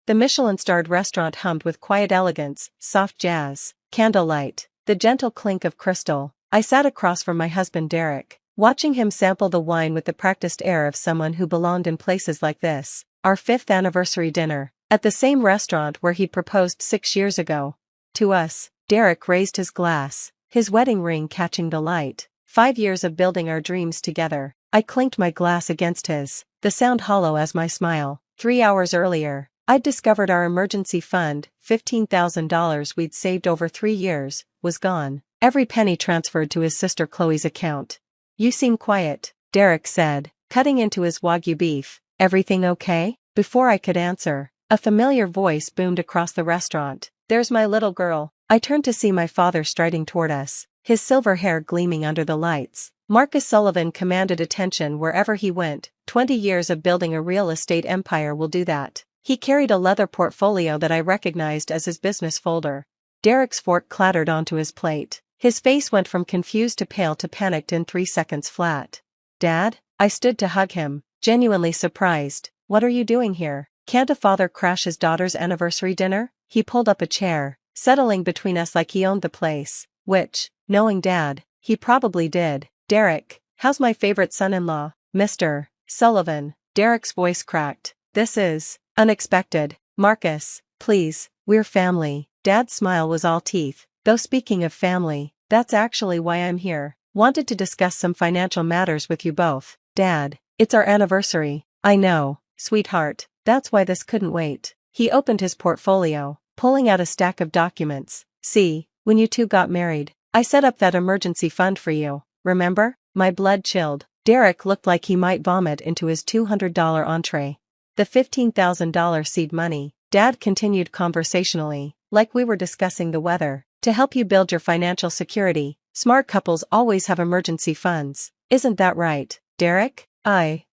The Michelin-starred restaurant hummed with quiet elegance, soft jazz, candlelight, the gentle clink of crystal. I sat across from my husband Derek, watching him sample the wine with the practiced air of someone who belonged in places like this. Our 5th anniversary dinner, at the same restaurant where he'd proposed 6 years ago. To us, Derek raised his glass, his wedding ring catching the light. 5 years of building our dreams together. I clinked my glass against his, the sound hollow as my smile. 3 hours earlier, I'd discovered our emergency fund, $15,000 we'd saved over 3 years, was gone. Every penny transferred to his sister Chloe's account. You seem quiet, Derek said, cutting into his Wagyu beef. Everything okay? Before I could answer, a familiar voice boomed across the restaurant. There's my little girl. I turned to see my father striding toward us, his silver hair gleaming under the lights. Marcus Sullivan commanded attention wherever he went. 20 years of building a real estate empire will do that. He carried a leather portfolio that I recognized as his business folder. Derek's fork clattered onto his plate. His face went from confused to pale to panicked in 3 seconds flat. Dad? I stood to hug him, genuinely surprised. What are you doing here? Can't a father crash his daughter's anniversary dinner? He pulled up a chair, settling between us like he owned the place, which, knowing Dad, he probably did. Derek, how's my favorite son-in-law, Mr. Sullivan? Derek's voice cracked. This is unexpected. Marcus, please, we're family. Dad's smile was all teeth. Though speaking of family, that's actually why I'm here. Wanted to discuss some financial matters with you both. Dad, it's our anniversary. I know, sweetheart, that's why this couldn't wait. He opened his portfolio, pulling out a stack of documents. See, when you two got married, I set up that emergency fund for you, remember? My blood chilled. Derek looked like he might vomit into his $200 entree. The $15,000 seed money, Dad continued conversationally, like we were discussing the weather. To help you build your financial security, smart couples always have emergency funds. Isn't that right, Derek?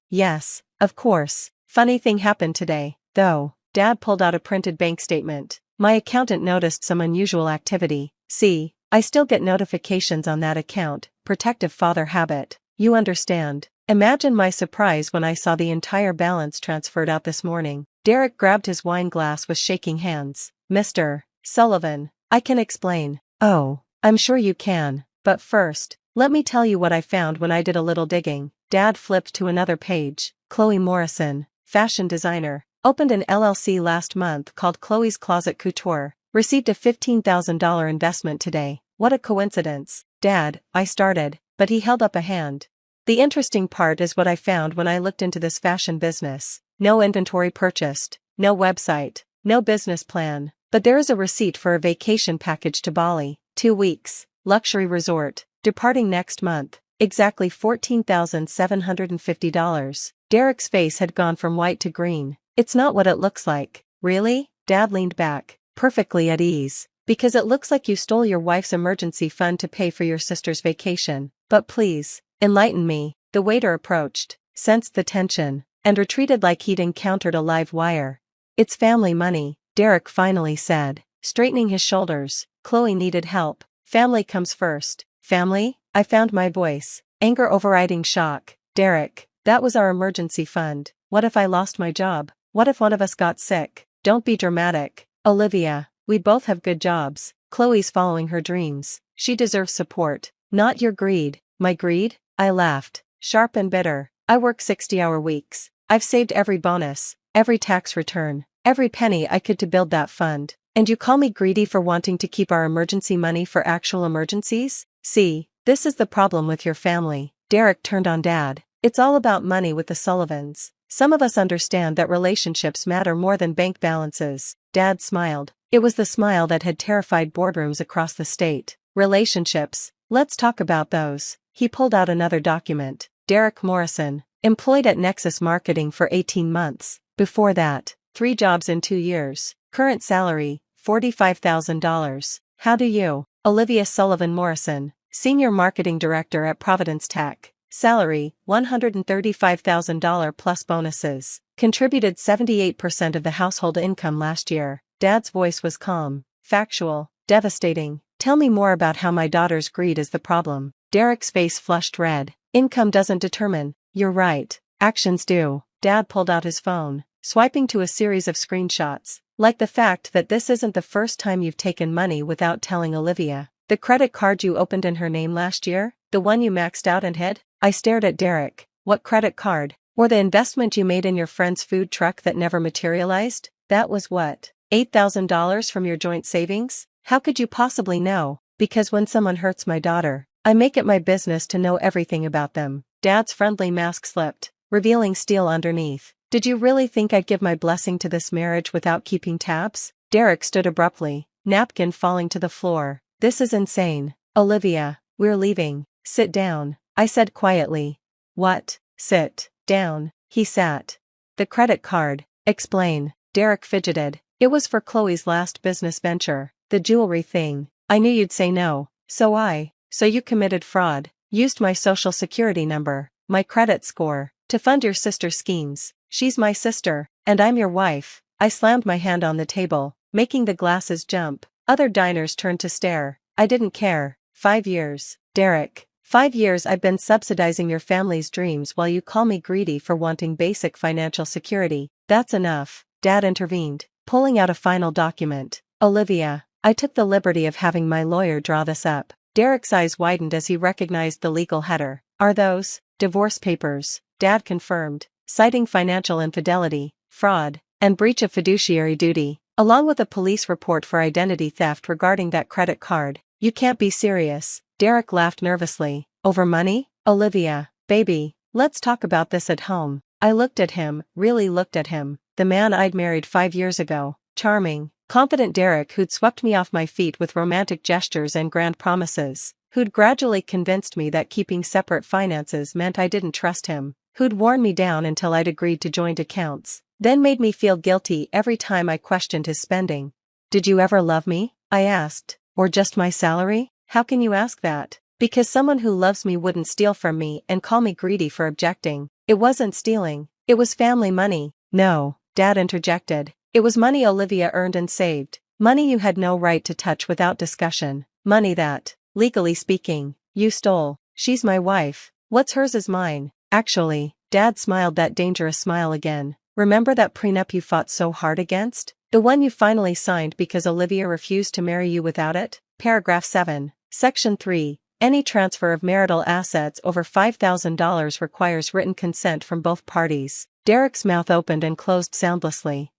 Yes, of course. Funny thing happened today, though. Dad pulled out a printed bank statement. My accountant noticed some unusual activity. See, I still get notifications on that account. Protective father habit. You understand. Imagine my surprise when I saw the entire balance transferred out this morning. Derek grabbed his wine glass with shaking hands. Mr. Sullivan, I can explain. Oh, I'm sure you can. But first, let me tell you what I found when I did a little digging. Dad flipped to another page. Chloe Morrison, fashion designer, opened an LLC last month called Chloe's Closet Couture. Received a $15,000 investment today. What a coincidence. Dad, I started, but he held up a hand. The interesting part is what I found when I looked into this fashion business. No inventory purchased, no website, no business plan, but there is a receipt for a vacation package to Bali, 2 weeks, luxury resort, departing next month, exactly $14,750. Derek's face had gone from white to green. It's not what it looks like. Really? Dad leaned back, perfectly at ease. Because it looks like you stole your wife's emergency fund to pay for your sister's vacation. But please, enlighten me. The waiter approached, sensed the tension, and retreated like he'd encountered a live wire. It's family money, Derek finally said, straightening his shoulders. Chloe needed help. Family comes first. Family? I found my voice. Anger overriding shock. Derek, that was our emergency fund. What if I lost my job? What if one of us got sick? Don't be dramatic, Olivia. We both have good jobs. Chloe's following her dreams. She deserves support, not your greed. My greed? I laughed, sharp and bitter. I work 60-hour weeks. I've saved every bonus, every tax return, every penny I could to build that fund. And you call me greedy for wanting to keep our emergency money for actual emergencies? See, this is the problem with your family. Derek turned on Dad. It's all about money with the Sullivans. Some of us understand that relationships matter more than bank balances. Dad smiled. It was the smile that had terrified boardrooms across the state. Relationships. Let's talk about those. He pulled out another document. Derek Morrison, employed at Nexus Marketing for 18 months. Before that, 3 jobs in 2 years. Current salary, $45,000. How do you? Olivia Sullivan Morrison, Senior Marketing Director at Providence Tech. Salary, $135,000 plus bonuses. Contributed 78% of the household income last year. Dad's voice was calm, factual, devastating. Tell me more about how my daughter's greed is the problem. Derek's face flushed red. Income doesn't determine. You're right. Actions do. Dad pulled out his phone, swiping to a series of screenshots. Like the fact that this isn't the first time you've taken money without telling Olivia. The credit card you opened in her name last year? The one you maxed out and hid? I stared at Derek. What credit card? Or the investment you made in your friend's food truck that never materialized? That was what? $8,000 from your joint savings? How could you possibly know? Because when someone hurts my daughter, I make it my business to know everything about them. Dad's friendly mask slipped, revealing steel underneath. Did you really think I'd give my blessing to this marriage without keeping tabs? Derek stood abruptly, napkin falling to the floor. This is insane. Olivia, we're leaving. Sit down, I said quietly. What? Sit down. He sat. The credit card. Explain. Derek fidgeted. It was for Chloe's last business venture, the jewelry thing. I knew you'd say no. So you committed fraud, used my social security number, my credit score, to fund your sister's schemes. She's my sister, and I'm your wife. I slammed my hand on the table, making the glasses jump. Other diners turned to stare. I didn't care. 5 years. Derek. 5 years I've been subsidizing your family's dreams while you call me greedy for wanting basic financial security. That's enough. Dad intervened, pulling out a final document. Olivia, I took the liberty of having my lawyer draw this up. Derek's eyes widened as he recognized the legal header. Are those divorce papers? Dad confirmed, citing financial infidelity, fraud, and breach of fiduciary duty, along with a police report for identity theft regarding that credit card. You can't be serious. Derek laughed nervously. Over money? Olivia, baby, let's talk about this at home. I looked at him, really looked at him. The man I'd married 5 years ago. Charming, confident Derek who'd swept me off my feet with romantic gestures and grand promises. Who'd gradually convinced me that keeping separate finances meant I didn't trust him. Who'd worn me down until I'd agreed to joint accounts. Then made me feel guilty every time I questioned his spending. Did you ever love me? I asked. Or just my salary? How can you ask that? Because someone who loves me wouldn't steal from me and call me greedy for objecting. It wasn't stealing. It was family money. No, Dad interjected. It was money Olivia earned and saved. Money you had no right to touch without discussion. Money that, legally speaking, you stole. She's my wife. What's hers is mine. Actually, Dad smiled that dangerous smile again. Remember that prenup you fought so hard against? The one you finally signed because Olivia refused to marry you without it? Paragraph 7, Section 3. Any transfer of marital assets over $5,000 requires written consent from both parties. Derek's mouth opened and closed soundlessly.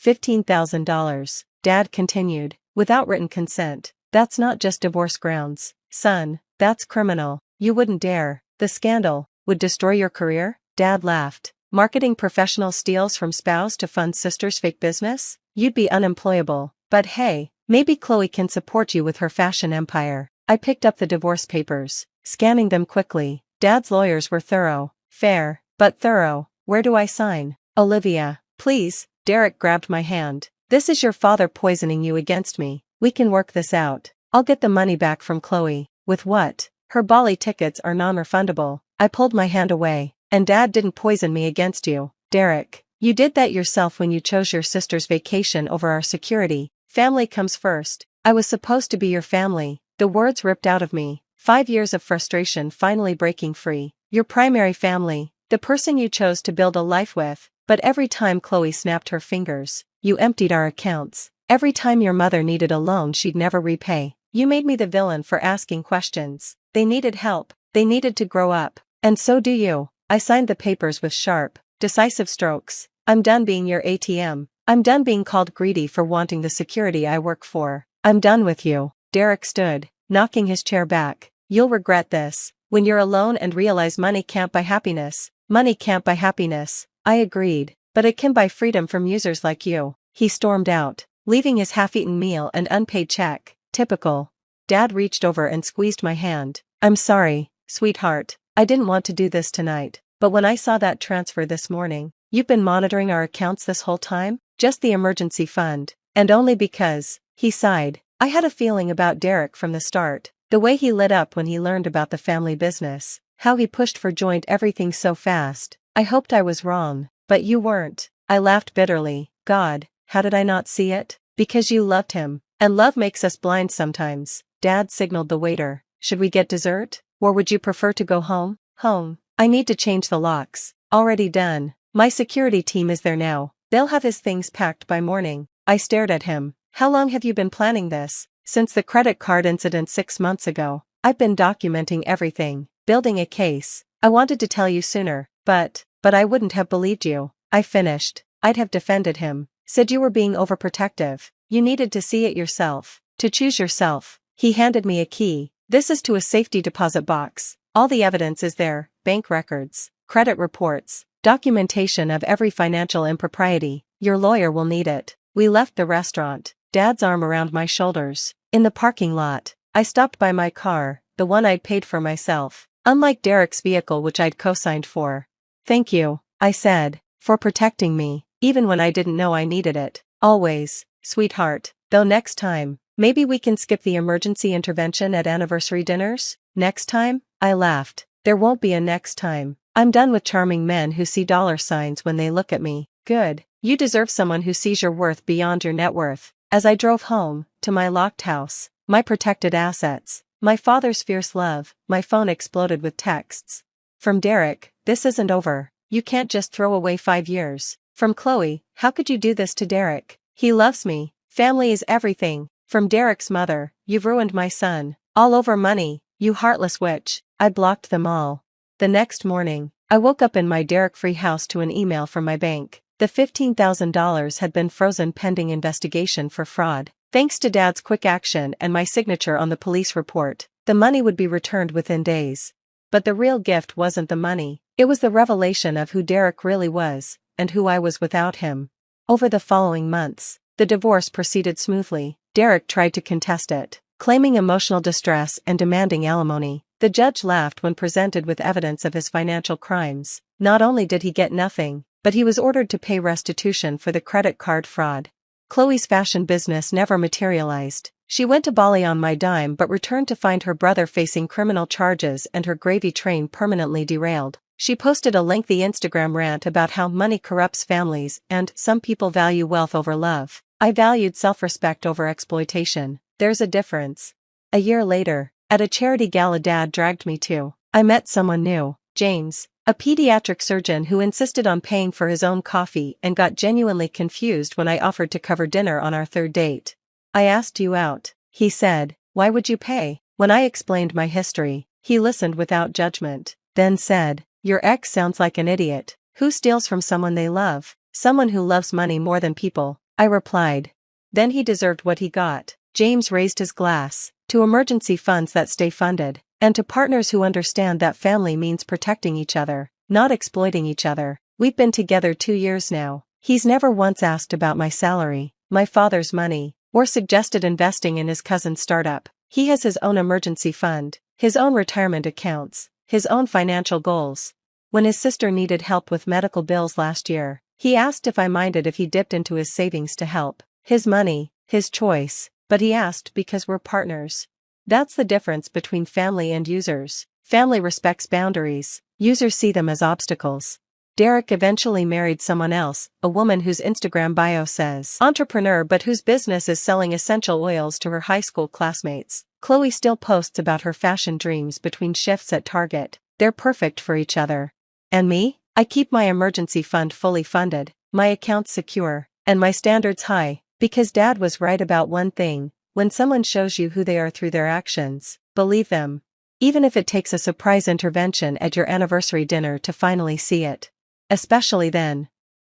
$15,000. Dad continued. Without written consent. That's not just divorce grounds. Son, that's criminal. You wouldn't dare. The scandal would destroy your career? Dad laughed. Marketing professional steals from spouse to fund sister's fake business? You'd be unemployable. But hey, maybe Chloe can support you with her fashion empire. I picked up the divorce papers, scanning them quickly. Dad's lawyers were thorough. Fair, but thorough. Where do I sign? Olivia, please. Derek grabbed my hand. This is your father poisoning you against me. We can work this out. I'll get the money back from Chloe. With what? Her Bali tickets are non-refundable. I pulled my hand away. And Dad didn't poison me against you. Derek, you did that yourself when you chose your sister's vacation over our security. Family comes first. I was supposed to be your family. The words ripped out of me. 5 years of frustration finally breaking free. Your primary family. The person you chose to build a life with. But every time Chloe snapped her fingers, you emptied our accounts. Every time your mother needed a loan she'd never repay, you made me the villain for asking questions. They needed help. They needed to grow up. And so do you. I signed the papers with sharp, decisive strokes. I'm done being your ATM. I'm done being called greedy for wanting the security I work for. I'm done with you. Derek stood, knocking his chair back. You'll regret this. When you're alone and realize money can't buy happiness. Money can't buy happiness. I agreed. But it can buy freedom from users like you. He stormed out, leaving his half-eaten meal and unpaid check. Typical. Dad reached over and squeezed my hand. I'm sorry, sweetheart. I didn't want to do this tonight. But when I saw that transfer this morning, you've been monitoring our accounts this whole time? Just the emergency fund. And only because, he sighed. I had a feeling about Derek from the start. The way he lit up when he learned about the family business. How he pushed for joint everything so fast. I hoped I was wrong. But you weren't. I laughed bitterly. God, how did I not see it? Because you loved him. And love makes us blind sometimes. Dad signaled the waiter. Should we get dessert? Or would you prefer to go home? Home. I need to change the locks. Already done. My security team is there now. They'll have his things packed by morning. I stared at him. How long have you been planning this? Since the credit card incident 6 months ago. I've been documenting everything, building a case. I wanted to tell you sooner, but I wouldn't have believed you. I finished. I'd have defended him. Said you were being overprotective. You needed to see it yourself. To choose yourself. He handed me a key. This is to a safety deposit box. All the evidence is there, bank records, credit reports, documentation of every financial impropriety. Your lawyer will need it. We left the restaurant, Dad's arm around my shoulders. In the parking lot, I stopped by my car, the one I'd paid for myself, unlike Derek's vehicle which I'd co-signed for. Thank you, I said, for protecting me, even when I didn't know I needed it. Always, sweetheart, though next time, maybe we can skip the emergency intervention at anniversary dinners? Next time? I laughed. There won't be a next time. I'm done with charming men who see dollar signs when they look at me. Good. You deserve someone who sees your worth beyond your net worth. As I drove home, to my locked house, my protected assets, my father's fierce love, my phone exploded with texts. From Derek, this isn't over. You can't just throw away 5 years. From Chloe, how could you do this to Derek? He loves me. Family is everything. From Derek's mother, you've ruined my son. All over money, you heartless witch. I blocked them all. The next morning, I woke up in my Derek-free house to an email from my bank. The $15,000 had been frozen pending investigation for fraud. Thanks to Dad's quick action and my signature on the police report, the money would be returned within days. But the real gift wasn't the money. It was the revelation of who Derek really was, and who I was without him. Over the following months, the divorce proceeded smoothly. Derek tried to contest it, claiming emotional distress and demanding alimony. The judge laughed when presented with evidence of his financial crimes. Not only did he get nothing, but he was ordered to pay restitution for the credit card fraud. Chloe's fashion business never materialized. She went to Bali on my dime but returned to find her brother facing criminal charges and her gravy train permanently derailed. She posted a lengthy Instagram rant about how money corrupts families and some people value wealth over love. I valued self-respect over exploitation. There's a difference. A year later, at a charity gala Dad dragged me to, I met someone new, James, a pediatric surgeon who insisted on paying for his own coffee and got genuinely confused when I offered to cover dinner on our third date. I asked you out, he said. Why would you pay? When I explained my history, he listened without judgment, then said, your ex sounds like an idiot. Who steals from someone they love? Someone who loves money more than people, I replied. Then he deserved what he got. James raised his glass, to emergency funds that stay funded, and to partners who understand that family means protecting each other, not exploiting each other. We've been together 2 years now. He's never once asked about my salary, my father's money, or suggested investing in his cousin's startup. He has his own emergency fund, his own retirement accounts, his own financial goals. When his sister needed help with medical bills last year, he asked if I minded if he dipped into his savings to help. His money, his choice, but he asked because we're partners. That's the difference between family and users. Family respects boundaries, users see them as obstacles. Derek eventually married someone else, a woman whose Instagram bio says entrepreneur but whose business is selling essential oils to her high school classmates. Chloe still posts about her fashion dreams between shifts at Target. They're perfect for each other. And me? I keep my emergency fund fully funded, my accounts secure, and my standards high, because Dad was right about one thing. When someone shows you who they are through their actions, believe them. Even if it takes a surprise intervention at your anniversary dinner to finally see it. Especially then.